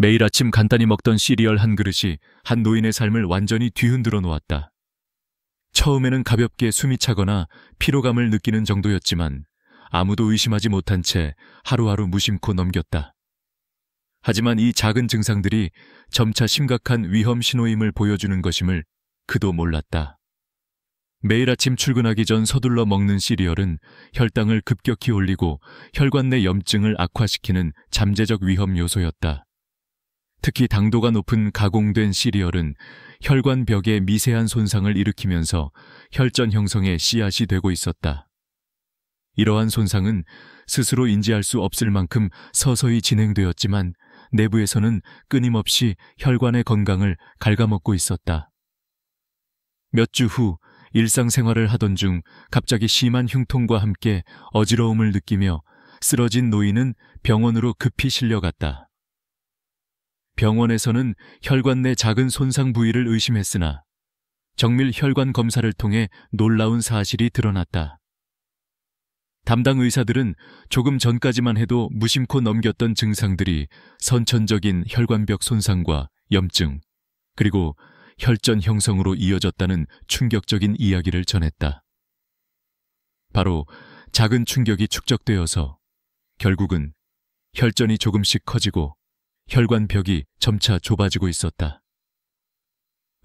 매일 아침 간단히 먹던 시리얼 한 그릇이 한 노인의 삶을 완전히 뒤흔들어 놓았다. 처음에는 가볍게 숨이 차거나 피로감을 느끼는 정도였지만 아무도 의심하지 못한 채 하루하루 무심코 넘겼다. 하지만 이 작은 증상들이 점차 심각한 위험 신호임을 보여주는 것임을 그도 몰랐다. 매일 아침 출근하기 전 서둘러 먹는 시리얼은 혈당을 급격히 올리고 혈관 내 염증을 악화시키는 잠재적 위험 요소였다. 특히 당도가 높은 가공된 시리얼은 혈관벽에 미세한 손상을 일으키면서 혈전 형성의 씨앗이 되고 있었다. 이러한 손상은 스스로 인지할 수 없을 만큼 서서히 진행되었지만 내부에서는 끊임없이 혈관의 건강을 갉아먹고 있었다. 몇 주 후 일상생활을 하던 중 갑자기 심한 흉통과 함께 어지러움을 느끼며 쓰러진 노인은 병원으로 급히 실려갔다. 병원에서는 혈관 내 작은 손상 부위를 의심했으나 정밀 혈관 검사를 통해 놀라운 사실이 드러났다. 담당 의사들은 조금 전까지만 해도 무심코 넘겼던 증상들이 선천적인 혈관벽 손상과 염증, 그리고 혈전 형성으로 이어졌다는 충격적인 이야기를 전했다. 바로 작은 충격이 축적되어서 결국은 혈전이 조금씩 커지고 혈관벽이 점차 좁아지고 있었다.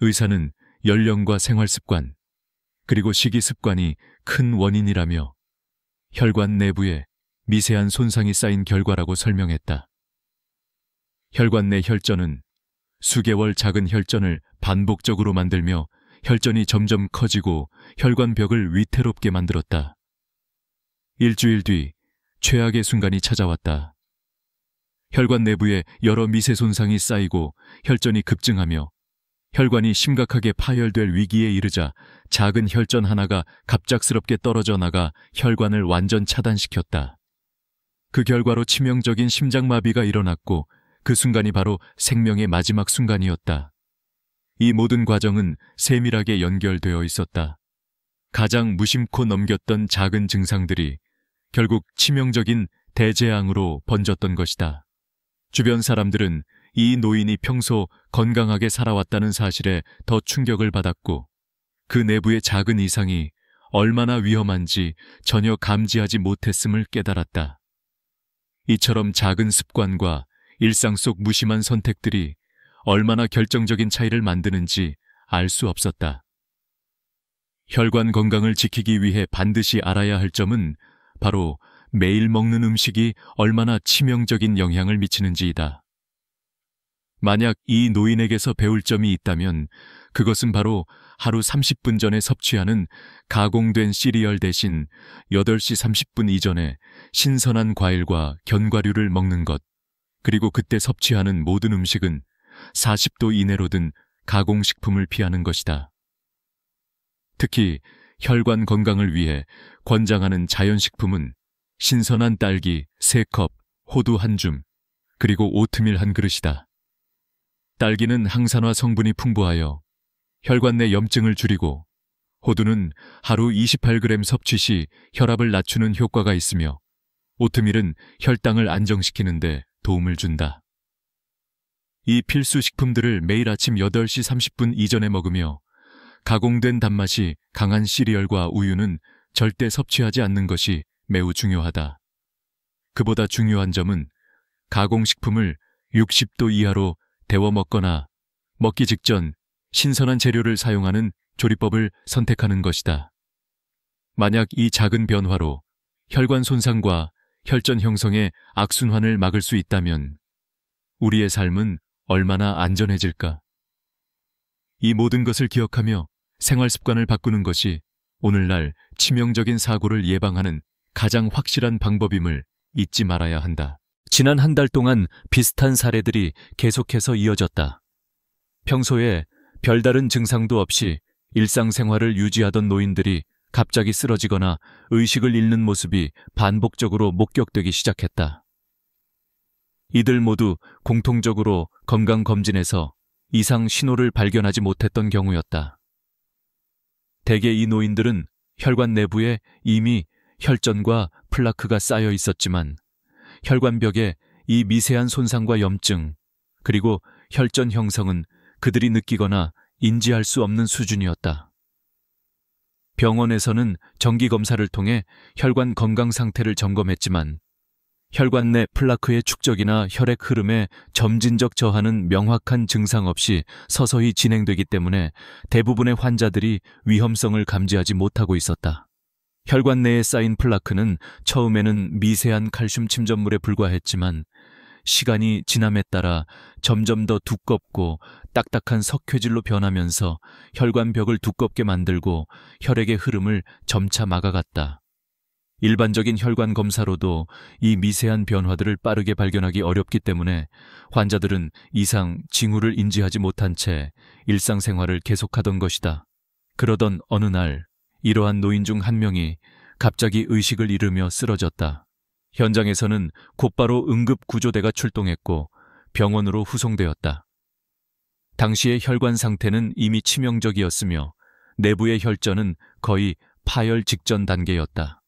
의사는 연령과 생활습관, 그리고 식이습관이 큰 원인이라며 혈관 내부에 미세한 손상이 쌓인 결과라고 설명했다. 혈관 내 혈전은 수개월 작은 혈전을 반복적으로 만들며 혈전이 점점 커지고 혈관벽을 위태롭게 만들었다. 일주일 뒤 최악의 순간이 찾아왔다. 혈관 내부에 여러 미세 손상이 쌓이고 혈전이 급증하며 혈관이 심각하게 파열될 위기에 이르자 작은 혈전 하나가 갑작스럽게 떨어져 나가 혈관을 완전 차단시켰다. 그 결과로 치명적인 심장마비가 일어났고 그 순간이 바로 생명의 마지막 순간이었다. 이 모든 과정은 세밀하게 연결되어 있었다. 가장 무심코 넘겼던 작은 증상들이 결국 치명적인 대재앙으로 번졌던 것이다. 주변 사람들은 이 노인이 평소 건강하게 살아왔다는 사실에 더 충격을 받았고 그 내부의 작은 이상이 얼마나 위험한지 전혀 감지하지 못했음을 깨달았다. 이처럼 작은 습관과 일상 속 무심한 선택들이 얼마나 결정적인 차이를 만드는지 알 수 없었다. 혈관 건강을 지키기 위해 반드시 알아야 할 점은 바로 매일 먹는 음식이 얼마나 치명적인 영향을 미치는지이다. 만약 이 노인에게서 배울 점이 있다면 그것은 바로 하루 30분 전에 섭취하는 가공된 시리얼 대신 8시 30분 이전에 신선한 과일과 견과류를 먹는 것, 그리고 그때 섭취하는 모든 음식은 40도 이내로 든 가공식품을 피하는 것이다. 특히 혈관 건강을 위해 권장하는 자연식품은 신선한 딸기 3컵, 호두 1줌, 그리고 오트밀 1그릇이다. 딸기는 항산화 성분이 풍부하여 혈관 내 염증을 줄이고 호두는 하루 28g 섭취 시 혈압을 낮추는 효과가 있으며 오트밀은 혈당을 안정시키는 데 도움을 준다. 이 필수 식품들을 매일 아침 8시 30분 이전에 먹으며 가공된 단맛이 강한 시리얼과 우유는 절대 섭취하지 않는 것이 매우 중요하다. 그보다 중요한 점은 가공식품을 60도 이하로 데워 먹거나 먹기 직전 신선한 재료를 사용하는 조리법을 선택하는 것이다. 만약 이 작은 변화로 혈관 손상과 혈전 형성의 악순환을 막을 수 있다면 우리의 삶은 얼마나 안전해질까? 이 모든 것을 기억하며 생활 습관을 바꾸는 것이 오늘날 치명적인 사고를 예방하는 가장 확실한 방법임을 잊지 말아야 한다. 지난 한 달 동안 비슷한 사례들이 계속해서 이어졌다. 평소에 별다른 증상도 없이 일상생활을 유지하던 노인들이 갑자기 쓰러지거나 의식을 잃는 모습이 반복적으로 목격되기 시작했다. 이들 모두 공통적으로 건강검진에서 이상 신호를 발견하지 못했던 경우였다. 대개 이 노인들은 혈관 내부에 이미 혈전과 플라크가 쌓여 있었지만 혈관벽에 이 미세한 손상과 염증, 그리고 혈전 형성은 그들이 느끼거나 인지할 수 없는 수준이었다. 병원에서는 정기검사를 통해 혈관 건강 상태를 점검했지만 혈관 내 플라크의 축적이나 혈액 흐름의 점진적 저하는 명확한 증상 없이 서서히 진행되기 때문에 대부분의 환자들이 위험성을 감지하지 못하고 있었다. 혈관 내에 쌓인 플라크는 처음에는 미세한 칼슘 침전물에 불과했지만 시간이 지남에 따라 점점 더 두껍고 딱딱한 석회질로 변하면서 혈관벽을 두껍게 만들고 혈액의 흐름을 점차 막아갔다. 일반적인 혈관 검사로도 이 미세한 변화들을 빠르게 발견하기 어렵기 때문에 환자들은 이상 징후를 인지하지 못한 채 일상생활을 계속하던 것이다. 그러던 어느 날 이러한 노인 중 한 명이 갑자기 의식을 잃으며 쓰러졌다. 현장에서는 곧바로 응급구조대가 출동했고 병원으로 후송되었다. 당시의 혈관 상태는 이미 치명적이었으며 내부의 혈전은 거의 파열 직전 단계였다.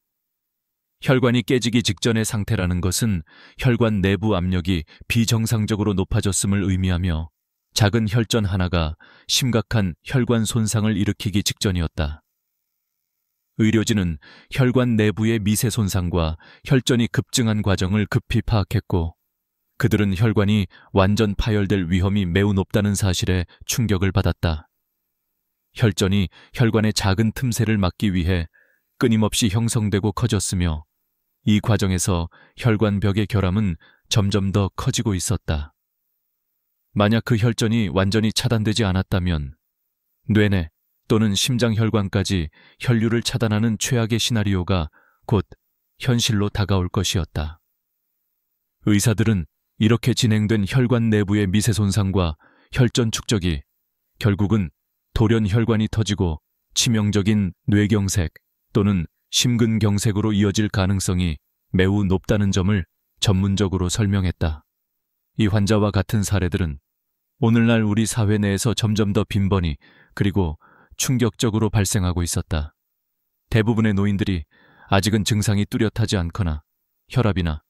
혈관이 깨지기 직전의 상태라는 것은 혈관 내부 압력이 비정상적으로 높아졌음을 의미하며 작은 혈전 하나가 심각한 혈관 손상을 일으키기 직전이었다. 의료진은 혈관 내부의 미세 손상과 혈전이 급증한 과정을 급히 파악했고 그들은 혈관이 완전 파열될 위험이 매우 높다는 사실에 충격을 받았다. 혈전이 혈관의 작은 틈새를 막기 위해 끊임없이 형성되고 커졌으며 이 과정에서 혈관벽의 결함은 점점 더 커지고 있었다. 만약 그 혈전이 완전히 차단되지 않았다면 뇌내 또는 심장혈관까지 혈류를 차단하는 최악의 시나리오가 곧 현실로 다가올 것이었다. 의사들은 이렇게 진행된 혈관 내부의 미세 손상과 혈전 축적이 결국은 돌연혈관이 터지고 치명적인 뇌경색 또는 심근경색으로 이어질 가능성이 매우 높다는 점을 전문적으로 설명했다. 이 환자와 같은 사례들은 오늘날 우리 사회 내에서 점점 더 빈번히 그리고 충격적으로 발생하고 있었다. 대부분의 노인들이 아직은 증상이 뚜렷하지 않거나 혈압이나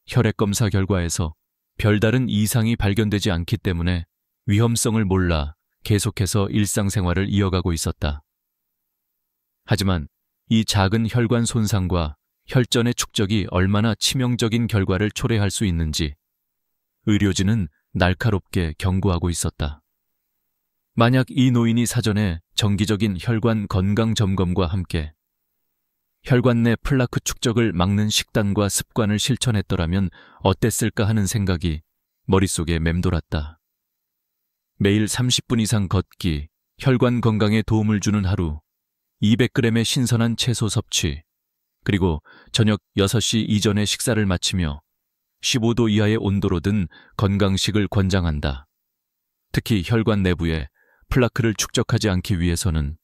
혈액 검사 결과에서 별다른 이상이 발견되지 않기 때문에 위험성을 몰라 계속해서 일상생활을 이어가고 있었다. 하지만 이 작은 혈관 손상과 혈전의 축적이 얼마나 치명적인 결과를 초래할 수 있는지 의료진은 날카롭게 경고하고 있었다. 만약 이 노인이 사전에 정기적인 혈관 건강 점검과 함께 혈관 내 플라크 축적을 막는 식단과 습관을 실천했더라면 어땠을까 하는 생각이 머릿속에 맴돌았다. 매일 30분 이상 걷기, 혈관 건강에 도움을 주는 하루, 200g의 신선한 채소 섭취, 그리고 저녁 6시 이전에 식사를 마치며 15도 이하의 온도로 든 건강식을 권장한다. 특히 혈관 내부에 플라크를 축적하지 않기 위해서는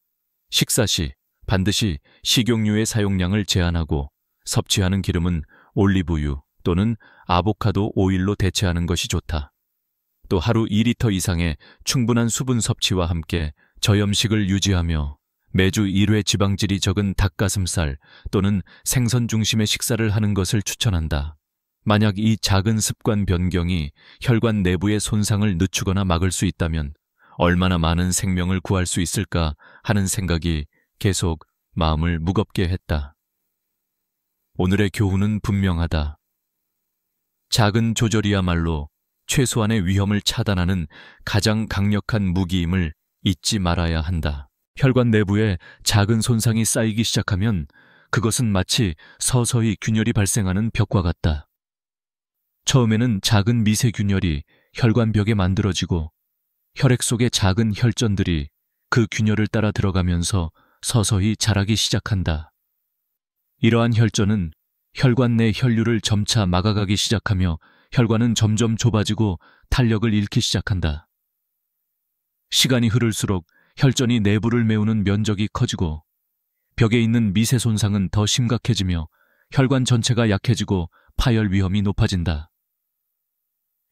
식사 시 반드시 식용유의 사용량을 제한하고 섭취하는 기름은 올리브유 또는 아보카도 오일로 대체하는 것이 좋다. 또 하루 2리터 이상의 충분한 수분 섭취와 함께 저염식을 유지하며 매주 1회 지방질이 적은 닭가슴살 또는 생선 중심의 식사를 하는 것을 추천한다. 만약 이 작은 습관 변경이 혈관 내부의 손상을 늦추거나 막을 수 있다면 얼마나 많은 생명을 구할 수 있을까 하는 생각이 계속 마음을 무겁게 했다. 오늘의 교훈은 분명하다. 작은 조절이야말로 최소한의 위험을 차단하는 가장 강력한 무기임을 잊지 말아야 한다. 혈관 내부에 작은 손상이 쌓이기 시작하면 그것은 마치 서서히 균열이 발생하는 벽과 같다. 처음에는 작은 미세 균열이 혈관벽에 만들어지고 혈액 속의 작은 혈전들이 그 균열을 따라 들어가면서 서서히 자라기 시작한다. 이러한 혈전은 혈관 내 혈류를 점차 막아가기 시작하며 혈관은 점점 좁아지고 탄력을 잃기 시작한다. 시간이 흐를수록 혈전이 내부를 메우는 면적이 커지고 벽에 있는 미세 손상은 더 심각해지며 혈관 전체가 약해지고 파열 위험이 높아진다.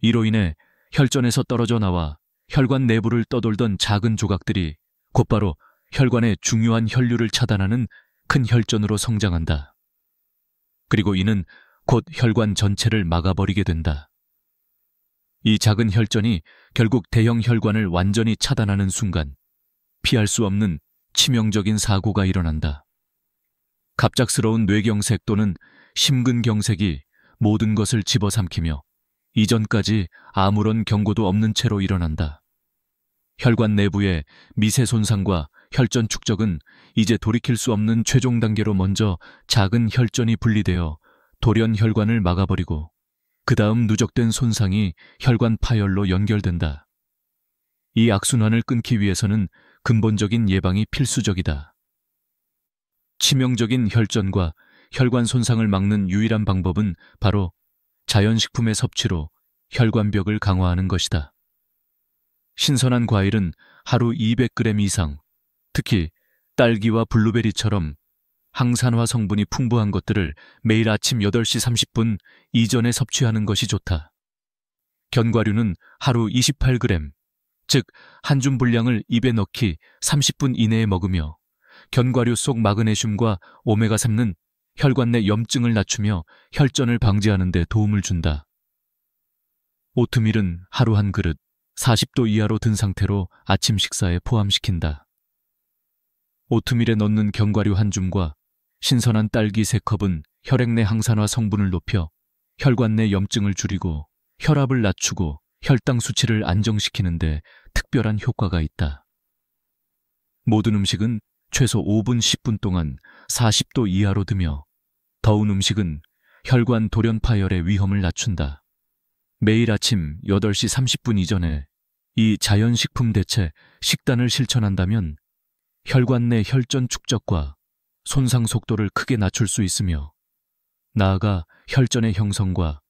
이로 인해 혈전에서 떨어져 나와 혈관 내부를 떠돌던 작은 조각들이 곧바로 혈관의 중요한 혈류를 차단하는 큰 혈전으로 성장한다. 그리고 이는 곧 혈관 전체를 막아버리게 된다. 이 작은 혈전이 결국 대형 혈관을 완전히 차단하는 순간 피할 수 없는 치명적인 사고가 일어난다. 갑작스러운 뇌경색 또는 심근경색이 모든 것을 집어삼키며 이전까지 아무런 경고도 없는 채로 일어난다. 혈관 내부의 미세 손상과 혈전 축적은 이제 돌이킬 수 없는 최종 단계로 먼저 작은 혈전이 분리되어 돌연 혈관을 막아버리고 그 다음 누적된 손상이 혈관 파열로 연결된다. 이 악순환을 끊기 위해서는 근본적인 예방이 필수적이다. 치명적인 혈전과 혈관 손상을 막는 유일한 방법은 바로 자연식품의 섭취로 혈관벽을 강화하는 것이다. 신선한 과일은 하루 200g 이상, 특히 딸기와 블루베리처럼 항산화 성분이 풍부한 것들을 매일 아침 8시 30분 이전에 섭취하는 것이 좋다. 견과류는 하루 28g, 즉 한 줌 분량을 입에 넣기 30분 이내에 먹으며 견과류 속 마그네슘과 오메가3는 혈관 내 염증을 낮추며 혈전을 방지하는 데 도움을 준다. 오트밀은 하루 한 그릇, 40도 이하로 든 상태로 아침 식사에 포함시킨다. 오트밀에 넣는 견과류 한 줌과 신선한 딸기 3컵은 혈액 내 항산화 성분을 높여 혈관 내 염증을 줄이고 혈압을 낮추고 혈당 수치를 안정시키는 데 특별한 효과가 있다. 모든 음식은 최소 5분, 10분 동안 40도 이하로 두며 더운 음식은 혈관 돌연 파열의 위험을 낮춘다. 매일 아침 8시 30분 이전에 이 자연식품 대체 식단을 실천한다면 혈관 내 혈전 축적과 손상 속도를 크게 낮출 수 있으며 나아가 혈전의 형성과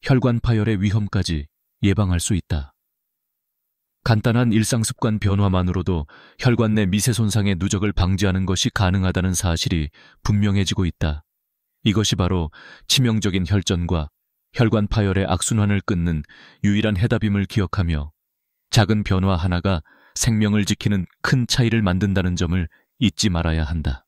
혈관 파열의 위험까지 예방할 수 있다. 간단한 일상습관 변화만으로도 혈관 내 미세 손상의 누적을 방지하는 것이 가능하다는 사실이 분명해지고 있다. 이것이 바로 치명적인 혈전과 혈관 파열의 악순환을 끊는 유일한 해답임을 기억하며 작은 변화 하나가 생명을 지키는 큰 차이를 만든다는 점을 잊지 말아야 한다.